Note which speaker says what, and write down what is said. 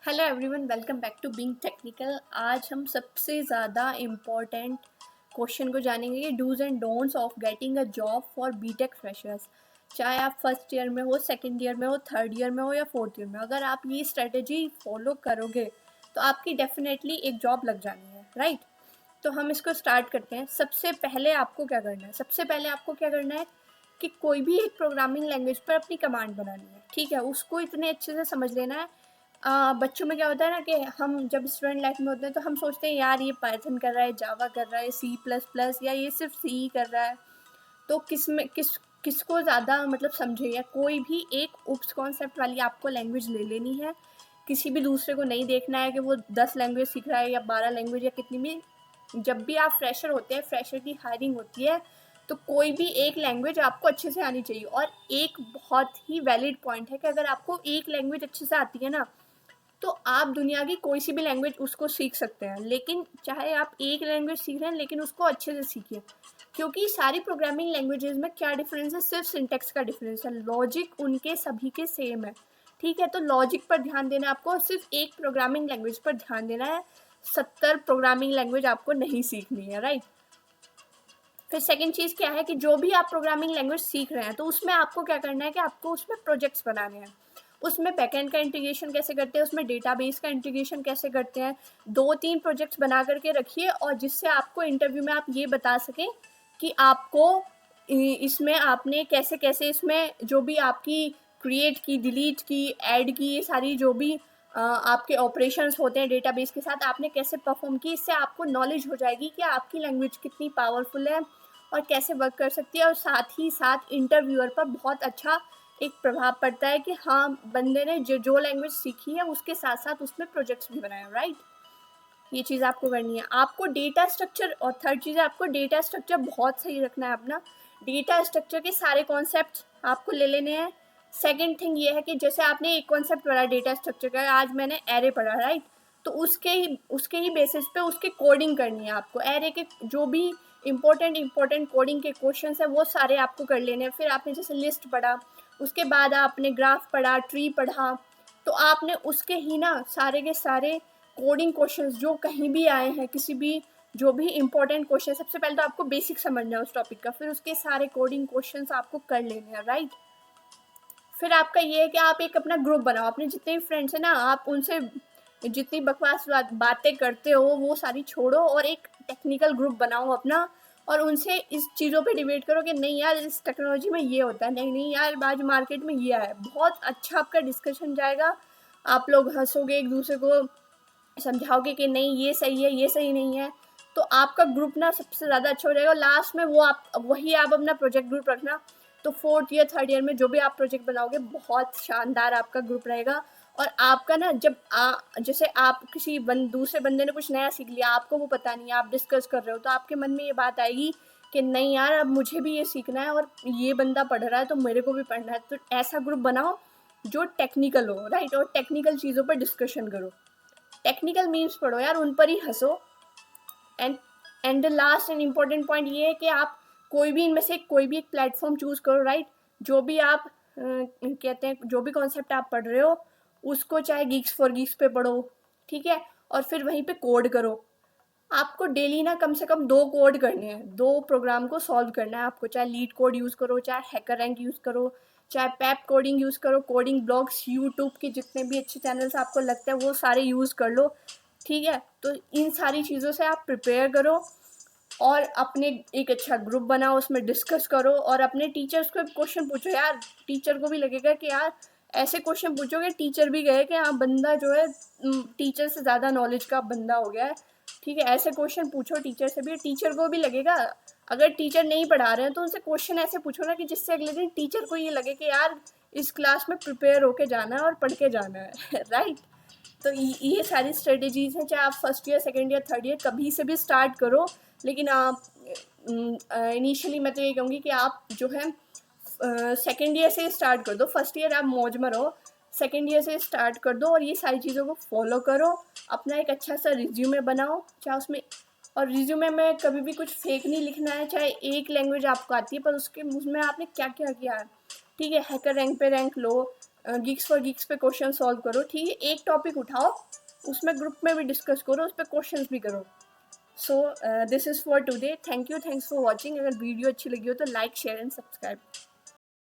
Speaker 1: Hello everyone, welcome back to being technical. आज हम सबसे ज़्यादा इम्पोर्टेंट क्वेश्चन को जानेंगे कि do's and don'ts of getting a job for BTech freshers. चाहे आप फर्स्ट ईयर में हो, सेकंड ईयर में हो, थर्ड ईयर में हो या फोर्थ ईयर में, अगर आप ये स्ट्रेटजी फॉलो करोगे तो आपकी डेफिनेटली एक जॉब लग जानी है, राइट। तो हम इसको स्टार्ट करते हैं। सबसे पहले आपको क्या करना है? सबसे पहले आपको क्या करना है कि कोई भी एक प्रोग्रामिंग लैंग्वेज पर अपनी कमांड बनानी है, ठीक है। उसको इतने अच्छे से समझ लेना है। बच्चों में क्या होता है ना कि हम जब स्टूडेंट लाइफ में होते हैं तो हम सोचते हैं यार ये पाइथन कर रहा है, जावा कर रहा है, सी प्लस प्लस, या ये सिर्फ सी कर रहा है। तो किसको ज़्यादा मतलब समझे, या कोई भी एक उप्स कॉन्सेप्ट वाली आपको लैंग्वेज ले लेनी है। किसी भी दूसरे को नहीं देखना है कि वो 10 लैंग्वेज सीख रहा है या 12 लैंग्वेज या कितनी भी। जब भी आप फ्रेशर होते हैं, फ्रेशर की हायरिंग होती है, तो कोई भी एक लैंग्वेज आपको अच्छे से आनी चाहिए। और एक बहुत ही वैलिड पॉइंट है कि अगर आपको एक लैंग्वेज अच्छे से आती है ना, तो आप दुनिया की कोई सी भी लैंग्वेज उसको सीख सकते हैं। लेकिन चाहे आप एक लैंग्वेज सीख रहे हैं, लेकिन उसको अच्छे से सीखिए। क्योंकि सारी प्रोग्रामिंग लैंग्वेजेस में क्या डिफरेंस है? सिर्फ सिंटेक्स का डिफरेंस है, लॉजिक उनके सभी के सेम है, ठीक है। तो लॉजिक पर ध्यान देना आपको, सिर्फ एक प्रोग्रामिंग लैंग्वेज पर ध्यान देना है। 70 प्रोग्रामिंग लैंग्वेज आपको नहीं सीखनी है, राइट। फिर सेकंड चीज़ क्या है कि जो भी आप प्रोग्रामिंग लैंग्वेज सीख रहे हैं, तो उसमें आपको क्या करना है कि आपको उसमें प्रोजेक्ट्स बनाने हैं। उसमें बैकएंड का इंटीग्रेशन कैसे करते हैं, उसमें डेटाबेस का इंटीग्रेशन कैसे करते हैं। 2-3 प्रोजेक्ट्स बना करके रखिए, और जिससे आपको इंटरव्यू में आप ये बता सकें कि आपको इसमें आपने कैसे कैसे इसमें जो भी आपकी क्रिएट की, डिलीट की, ऐड की, ये सारी जो भी आपके ऑपरेशंस होते हैं डेटाबेस के साथ, आपने कैसे परफॉर्म की। इससे आपको नॉलेज हो जाएगी कि आपकी लैंग्वेज कितनी पावरफुल है और कैसे वर्क कर सकती है। और साथ ही साथ इंटरव्यूअर पर बहुत अच्छा एक प्रभाव पड़ता है कि हाँ, बंदे ने जो लैंग्वेज सीखी है उसके साथ साथ उसमें प्रोजेक्ट्स भी बनाए, राइट। ये चीज़ आपको करनी है। आपको डेटा स्ट्रक्चर, और थर्ड चीज़ है आपको डेटा स्ट्रक्चर बहुत सही रखना है अपना। डेटा स्ट्रक्चर के सारे कॉन्सेप्ट आपको ले लेने हैं। सेकंड थिंग ये है कि जैसे आपने एक कॉन्सेप्ट पढ़ा डेटा स्ट्रक्चर का, आज मैंने एरे पढ़ा, राइट। तो उसके ही बेसिस पे उसकी कोडिंग करनी है आपको। एरे के जो भी इंपॉर्टेंट कोडिंग के क्वेश्चन है वो सारे आपको कर लेने हैं। फिर आपने जैसे लिस्ट पढ़ा, उसके बाद आपने ग्राफ पढ़ा, ट्री पढ़ा, तो आपने उसके ही ना सारे के सारे कोडिंग क्वेश्चंस जो कहीं भी आए हैं, किसी भी जो भी इंपॉर्टेंट क्वेश्चन, सबसे पहले तो आपको बेसिक समझना है उस टॉपिक का, फिर उसके सारे कोडिंग क्वेश्चंस आपको कर लेने हैं, राइट। फिर आपका ये है कि आप एक अपना ग्रुप बनाओ। अपने जितने भी फ्रेंड्स हैं ना, आप उनसे जितनी बकवास बातें करते हो वो सारी छोड़ो, और एक टेक्निकल ग्रुप बनाओ अपना, और उनसे इस चीज़ों पे डिबेट करो कि नहीं यार इस टेक्नोलॉजी में ये होता है, नहीं नहीं यार आज मार्केट में ये आया है। बहुत अच्छा आपका डिस्कशन जाएगा, आप लोग हंसोगे, एक दूसरे को समझाओगे कि नहीं ये सही है, ये सही नहीं है। तो आपका ग्रुप ना सबसे ज़्यादा अच्छा हो जाएगा। लास्ट में वही आप अपना प्रोजेक्ट ग्रुप रखना। तो फोर्थ ईयर, थर्ड ईयर में जो भी आप प्रोजेक्ट बनाओगे, बहुत शानदार आपका ग्रुप रहेगा। और आपका ना जब जैसे आप दूसरे बंदे ने कुछ नया सीख लिया, आपको वो पता नहीं है, आप डिस्कस कर रहे हो, तो आपके मन में ये बात आएगी कि नहीं यार अब मुझे भी ये सीखना है, और ये बंदा पढ़ रहा है तो मेरे को भी पढ़ना है। तो ऐसा ग्रुप बनाओ जो टेक्निकल हो, राइट, और टेक्निकल चीज़ों पर डिस्कशन करो। टेक्निकल मीम्स पढ़ो यार, उन पर ही हंसो। And and the last and important point ये है कि आप कोई भी इनमें से कोई भी एक प्लेटफॉर्म चूज़ करो, राइट। जो भी आप कहते हैं, जो भी कॉन्सेप्ट आप पढ़ रहे हो उसको चाहे गीक्स फॉर गीक्स पे पढ़ो, ठीक है, और फिर वहीं पे कोड करो। आपको डेली ना कम से कम 2 कोड करने हैं, 2 प्रोग्राम को सॉल्व करना है आपको। चाहे लीड कोड यूज़ करो, चाहे हैकर रैंक यूज़ करो, चाहे पैप कोडिंग यूज़ करो, कोडिंग ब्लॉग्स, यूट्यूब के जितने भी अच्छे चैनल्स आपको लगता है वो सारे यूज़ कर लो, ठीक है। तो इन सारी चीज़ों से आप प्रिपेयर करो, और अपने एक अच्छा ग्रुप बनाओ, उसमें डिस्कस करो, और अपने टीचर्स को क्वेश्चन पूछो यार। टीचर को भी लगेगा कि यार ऐसे क्वेश्चन पूछोगे, टीचर भी गए कि हाँ बंदा जो है टीचर से ज़्यादा नॉलेज का बंदा हो गया है, ठीक है। ऐसे क्वेश्चन पूछो टीचर से भी, टीचर को भी लगेगा। अगर टीचर नहीं पढ़ा रहे हैं तो उनसे क्वेश्चन ऐसे पूछो ना कि जिससे अगले दिन टीचर को ये लगे कि यार इस क्लास में प्रिपेयर होके जाना है और पढ़ के जाना है राइट। तो ये सारी स्ट्रेटेजीज हैं। चाहे आप first year, second year, third year कभी से भी स्टार्ट करो, लेकिन आप इनिशियली मैं तो ये कहूँगी कि आप जो है सेकेंड ईयर से स्टार्ट कर दो। फर्स्ट ईयर आप मौज में रहो, सेकेंड ईयर से स्टार्ट कर दो, और ये सारी चीज़ों को फॉलो करो। अपना एक अच्छा सा रिज्यूमे बनाओ, चाहे उसमें, और रिज्यूमे में कभी भी कुछ फेक नहीं लिखना है। चाहे एक लैंग्वेज आपको आती है पर उसमें आपने क्या क्या किया है, ठीक है। हैकर रैंक पे rank low, Geeks for Geeks पे क्वेश्चन सॉल्व करो, ठीक है। एक टॉपिक उठाओ, उसमें ग्रुप में भी डिस्कस करो, उस पर क्वेश्चन भी करो। So this is for today. Thank you, thanks for watching. अगर वीडियो अच्छी लगी हो तो लाइक, शेयर एंड सब्सक्राइब।